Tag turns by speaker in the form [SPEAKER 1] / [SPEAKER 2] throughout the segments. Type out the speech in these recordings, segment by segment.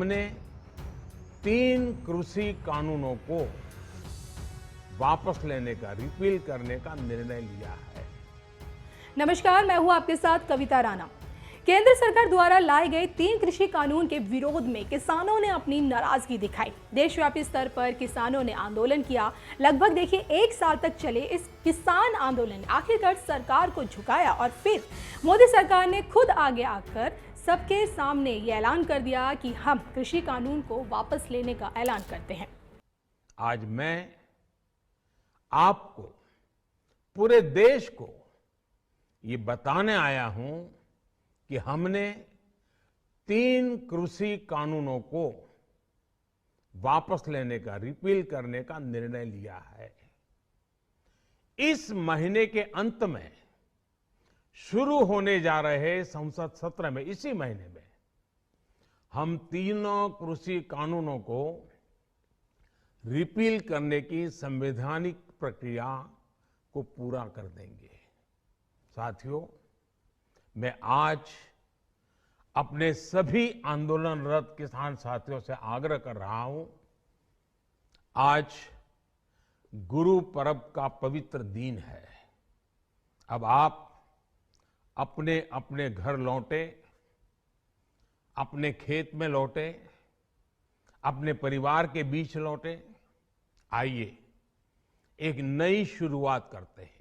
[SPEAKER 1] हमने 3 कृषि कानूनों को वापस लेने का, रिपील करने का निर्णय लिया है।
[SPEAKER 2] नमस्कार, मैं हूं आपके साथ कविता राणा। केंद्र सरकार द्वारा लाए गए 3 कृषि कानून के विरोध में किसानों ने अपनी नाराजगी दिखाई। देशव्यापी स्तर पर किसानों ने आंदोलन किया। लगभग देखिए 1 साल तक चले इस किसान आंदोलन ने आखिरकार सरकार को झुकाया और फिर मोदी सरकार ने खुद आगे आकर सबके सामने ये ऐलान कर दिया कि हम कृषि कानून को वापस लेने का ऐलान करते हैं।
[SPEAKER 1] आज मैं आपको, पूरे देश को ये बताने आया हूं कि हमने 3 कृषि कानूनों को वापस लेने का, रिपील करने का निर्णय लिया है। इस महीने के अंत में शुरू होने जा रहे संसद सत्र में, इसी महीने में, हम तीनों कृषि कानूनों को रिपील करने की संवैधानिक प्रक्रिया को पूरा कर देंगे। साथियों, मैं आज अपने सभी आंदोलनरत किसान साथियों से आग्रह कर रहा हूं, आज गुरु पर्व का पवित्र दिन है। अब आप अपने अपने घर लौटे, अपने खेत में लौटे, अपने परिवार के बीच लौटे। आइए एक नई शुरुआत करते हैं।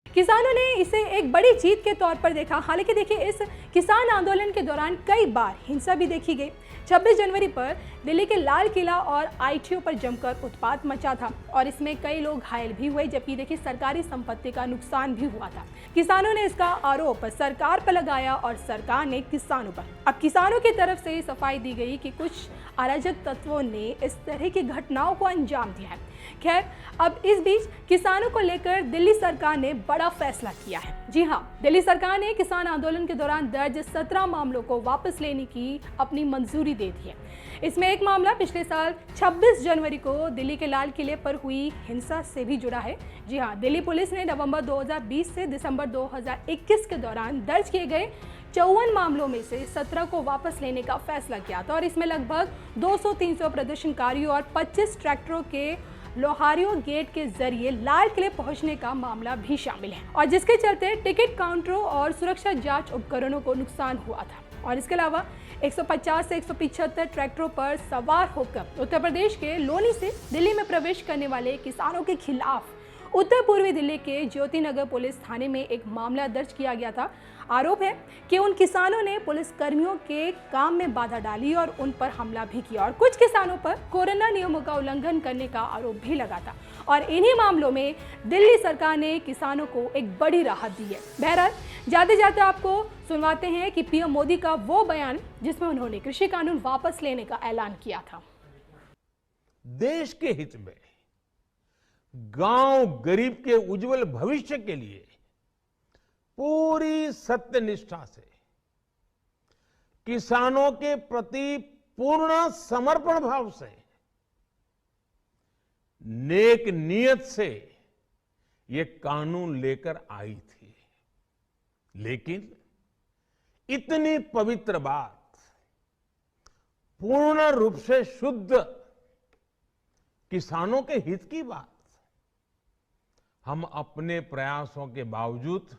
[SPEAKER 2] किसानों ने इसे एक बड़ी जीत के तौर पर देखा। हालांकि देखिए, इस किसान आंदोलन के दौरान कई बार हिंसा भी देखी गई। 26 जनवरी पर दिल्ली के लाल किला और आईटीओ पर जमकर उत्पात मचा था और इसमें कई लोग घायल भी हुए, जबकि देखिए सरकारी संपत्ति का नुकसान भी हुआ था। किसानों ने इसका आरोप सरकार पर लगाया और सरकार ने किसानों पर। अब किसानों की तरफ से सफाई दी गई कि कुछ अराजक तत्वों ने इस तरह की घटनाओं को अंजाम दिया है। खैर, अब इस बीच किसानों को लेकर दिल्ली सरकार ने बड़ा फैसला किया है। जी हां, दिल्ली सरकार ने किसान आंदोलन के दौरान दर्ज 17 मामलों को वापस लेने की अपनी मंजूरी दे दी है। इसमें एक मामला पिछले साल 26 जनवरी को दिल्ली के लाल किले पर हुई हिंसा से भी जुड़ा है। जी हां, दिल्ली पुलिस ने नवंबर 2020 से दिसंबर 2021 के दौरान दर्ज किए गए 54 मामलों में से 17 को वापस लेने का फैसला किया था और इसमें लगभग 200-300 प्रदर्शनकारियों और 25 ट्रैक्टरों के लोहारियों गेट के जरिए लाल किले पहुंचने का मामला भी शामिल है और जिसके चलते टिकट काउंटरों और सुरक्षा जांच उपकरणों को नुकसान हुआ था। और इसके अलावा 150 से 175 ट्रैक्टरों पर सवार होकर उत्तर प्रदेश के लोनी से दिल्ली में प्रवेश करने वाले किसानों के खिलाफ उत्तर पूर्वी दिल्ली के ज्योति नगर पुलिस थाने में एक मामला दर्ज किया गया था। आरोप है कि उन किसानों ने पुलिस कर्मियों के काम में बाधा डाली और उन पर हमला भी किया और कुछ किसानों पर कोरोना नियमों का उल्लंघन करने का आरोप भी लगा था। और इन्हीं मामलों में दिल्ली सरकार ने किसानों को एक बड़ी राहत दी है। बहरहाल, जाते जाते आपको सुनवाते हैं कि पीएम मोदी का वो बयान जिसमें उन्होंने कृषि कानून वापस लेने का ऐलान किया था।
[SPEAKER 1] देश के हित में, गांव गरीब के उज्जवल भविष्य के लिए पूरी सत्यनिष्ठा से, किसानों के प्रति पूर्ण समर्पण भाव से, नेक नियत से ये कानून लेकर आई थी। लेकिन इतनी पवित्र बात, पूर्ण रूप से शुद्ध किसानों के हित की बात, हम अपने प्रयासों के बावजूद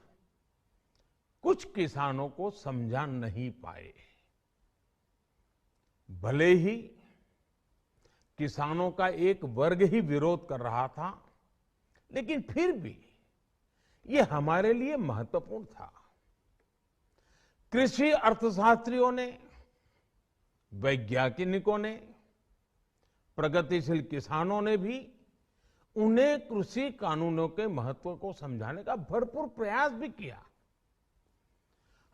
[SPEAKER 1] कुछ किसानों को समझा नहीं पाए। भले ही किसानों का एक वर्ग ही विरोध कर रहा था, लेकिन फिर भी ये हमारे लिए महत्वपूर्ण था। कृषि अर्थशास्त्रियों ने, वैज्ञानिकों ने, प्रगतिशील किसानों ने भी उन्हें कृषि कानूनों के महत्व को समझाने का भरपूर प्रयास भी किया।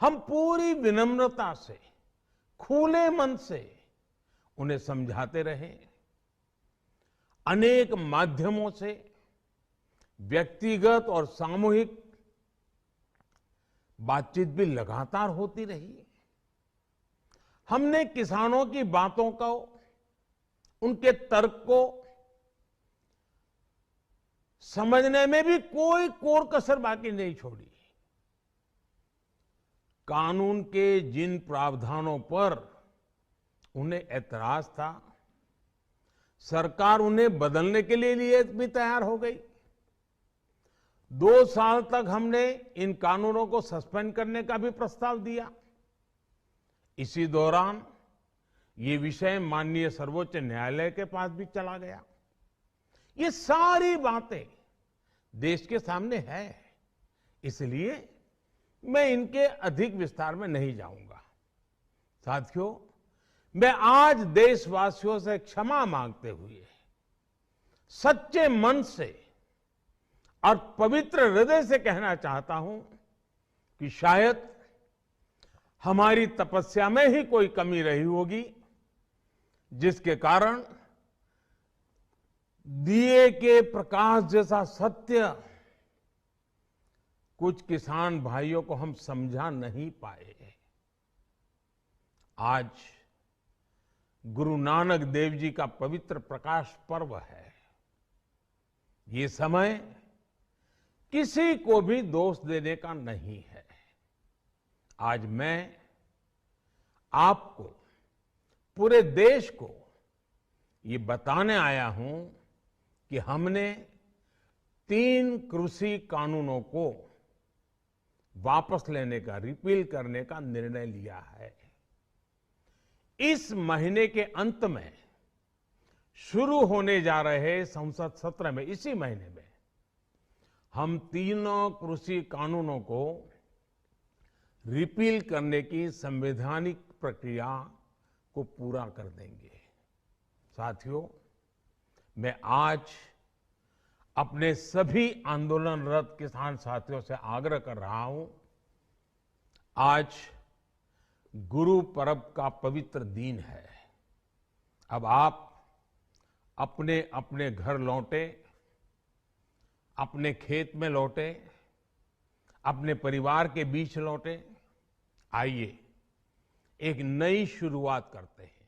[SPEAKER 1] हम पूरी विनम्रता से, खुले मन से उन्हें समझाते रहे। अनेक माध्यमों से व्यक्तिगत और सामूहिक बातचीत भी लगातार होती रही। हमने किसानों की बातों को, उनके तर्क को समझने में भी कोई कोर कसर बाकी नहीं छोड़ी। कानून के जिन प्रावधानों पर उन्हें ऐतराज था, सरकार उन्हें बदलने के लिए भी तैयार हो गई। 2 साल तक हमने इन कानूनों को सस्पेंड करने का भी प्रस्ताव दिया। इसी दौरान ये विषय माननीय सर्वोच्च न्यायालय के पास भी चला गया। ये सारी बातें देश के सामने है, इसलिए मैं इनके अधिक विस्तार में नहीं जाऊंगा। साथियों, मैं आज देशवासियों से क्षमा मांगते हुए सच्चे मन से और पवित्र हृदय से कहना चाहता हूं कि शायद हमारी तपस्या में ही कोई कमी रही होगी, जिसके कारण दिए के प्रकाश जैसा सत्य कुछ किसान भाइयों को हम समझा नहीं पाए। आज गुरु नानक देव जी का पवित्र प्रकाश पर्व है। ये समय किसी को भी दोष देने का नहीं है। आज मैं आपको, पूरे देश को ये बताने आया हूं कि हमने 3 कृषि कानूनों को वापस लेने का, रिपील करने का निर्णय लिया है। इस महीने के अंत में शुरू होने जा रहे संसद सत्र में, इसी महीने में, हम तीनों कृषि कानूनों को रिपील करने की संवैधानिक प्रक्रिया को पूरा कर देंगे। साथियों, मैं आज अपने सभी आंदोलनरत किसान साथियों से आग्रह कर रहा हूं, आज गुरु पर्व का पवित्र दिन है। अब आप अपने अपने घर लौटे, अपने खेत में लौटे, अपने परिवार के बीच लौटे। आइए एक नई शुरुआत करते हैं।